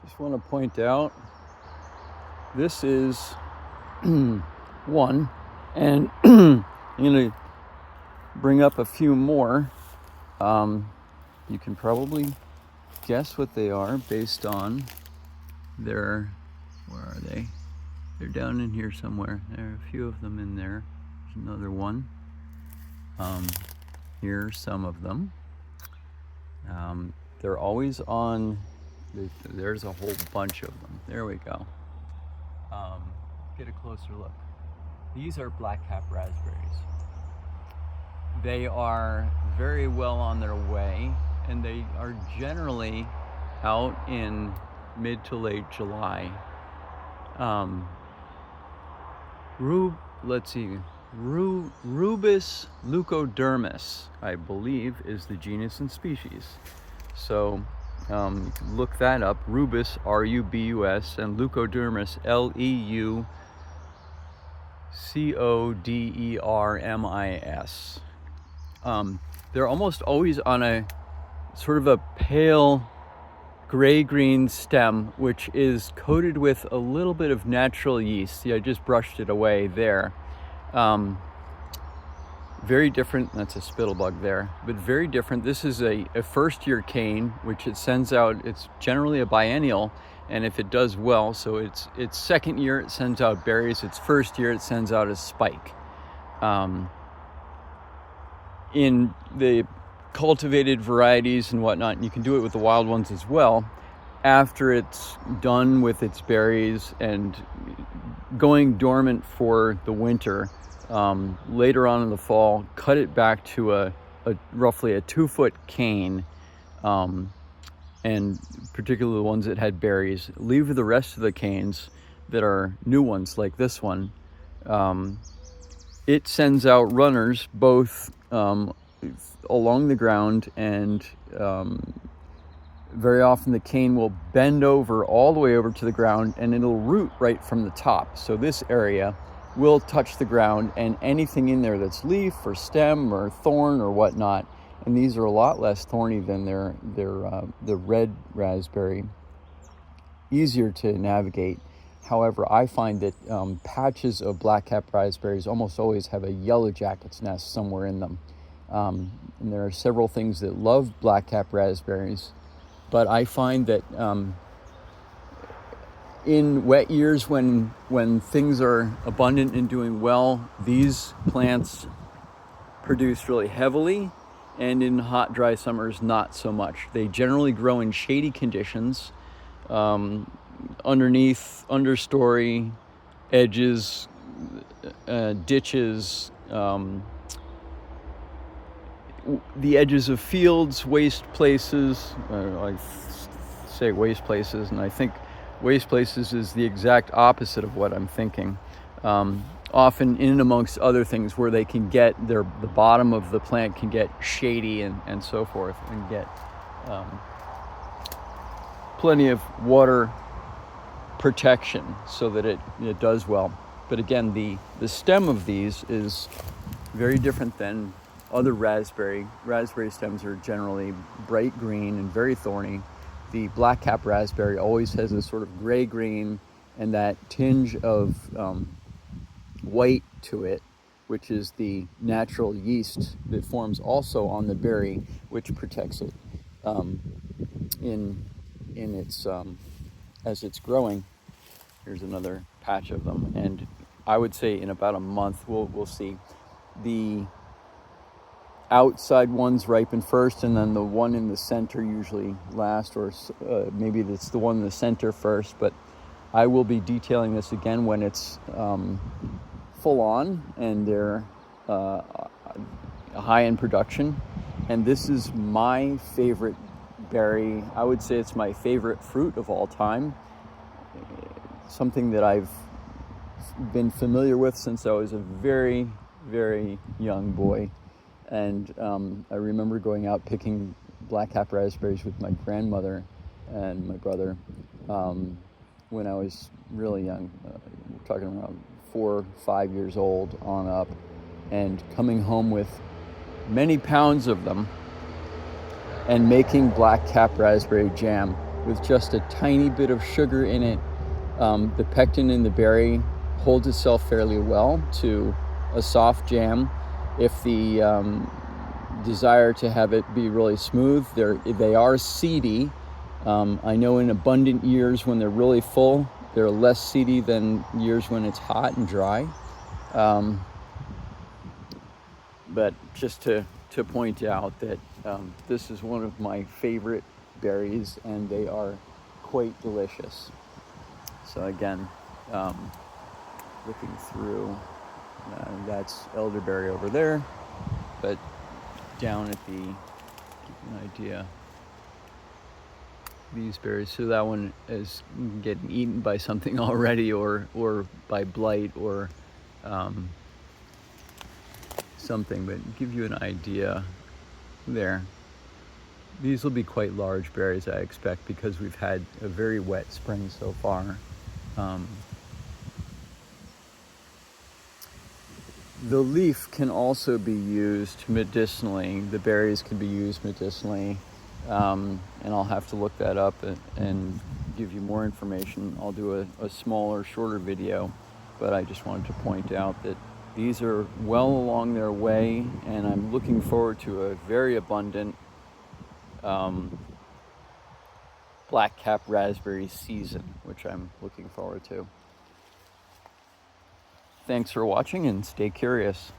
Just want to point out, this is one, and I'm going to bring up a few more. You can probably guess what they are based on their, where are they? They're down in here somewhere. There are a few of them in there. There's another one. Here are some of them. They're always on, there's a whole bunch of them. There we go. Get a closer look. These are Blackcap raspberries. They are very well on their way, and they are generally out in mid to late July. Rubus leucodermis, I believe, is the genus and species. So you can look that up. Rubus, R-U-B-U-S, and leucodermis, L-E-U-C-O-D-E-R-M-I-S. They're almost always on a sort of a pale gray-green stem, which is coated with a little bit of natural yeast. See, I just brushed it away there. Very different. That's a spittlebug there, but very different. This is a first-year cane, which it sends out. It's generally a biennial, and if it does well, so its second year it sends out berries. Its first year it sends out a spike. In the cultivated varieties and whatnot, you can do it with the wild ones as well. After it's done with its berries and going dormant for the winter, later on in the fall, cut it back to a roughly a 2-foot cane, and particularly the ones that had berries. Leave the rest of the canes that are new ones like this one. It sends out runners both along the ground, and very often the cane will bend over all the way over to the ground, and it'll root right from the top. So this area will touch the ground, and anything in there that's leaf or stem or thorn or whatnot, and these are a lot less thorny than the red raspberry, easier to navigate. However, I find that patches of blackcap raspberries almost always have a yellow jacket's nest somewhere in them. And there are several things that love blackcap raspberries, but I find that in wet years, when things are abundant and doing well, these plants produce really heavily, and in hot, dry summers, not so much. They generally grow in shady conditions, underneath, understory, edges, ditches, the edges of fields, waste places. I say waste places, and I think waste places is the exact opposite of what I'm thinking. Often in and amongst other things where they can get the bottom of the plant can get shady and so forth, and get plenty of water protection so that it does well. But again, the stem of these is very different than other raspberry. Raspberry stems are generally bright green and very thorny. The blackcap raspberry always has a sort of gray-green and that tinge of white to it, which is the natural yeast that forms also on the berry, which protects it in its as it's growing. Here's another patch of them, and I would say in about a month we'll see the outside ones ripen first, and then the one in the center usually last, or maybe it's the one in the center first. But I will be detailing this again when it's full on and they're high in production. And this is my favorite berry. I would say it's my favorite fruit of all time. Something that I've been familiar with since I was a very, very young boy. And I remember going out picking blackcap raspberries with my grandmother and my brother when I was really young, we're talking around 4 or 5 years old on up, and coming home with many pounds of them and making blackcap raspberry jam. with just a tiny bit of sugar in it. The pectin in the berry holds itself fairly well to a soft jam. If the desire to have it be really smooth, they are seedy. I know in abundant years when they're really full, they're less seedy than years when it's hot and dry. But just to point out that this is one of my favorite berries, and they are quite delicious. So again, looking through, that's elderberry over there, but down at the, give you an idea, these berries. So that one is getting eaten by something already, or by blight, or something, but give you an idea there. These will be quite large berries, I expect, because we've had a very wet spring so far. The leaf can also be used medicinally. The berries can be used medicinally, and I'll have to look that up and give you more information. I'll do a smaller, shorter video, but I just wanted to point out that these are well along their way, and I'm looking forward to a very abundant Blackcap raspberry season, which I'm looking forward to. Thanks for watching, and stay curious.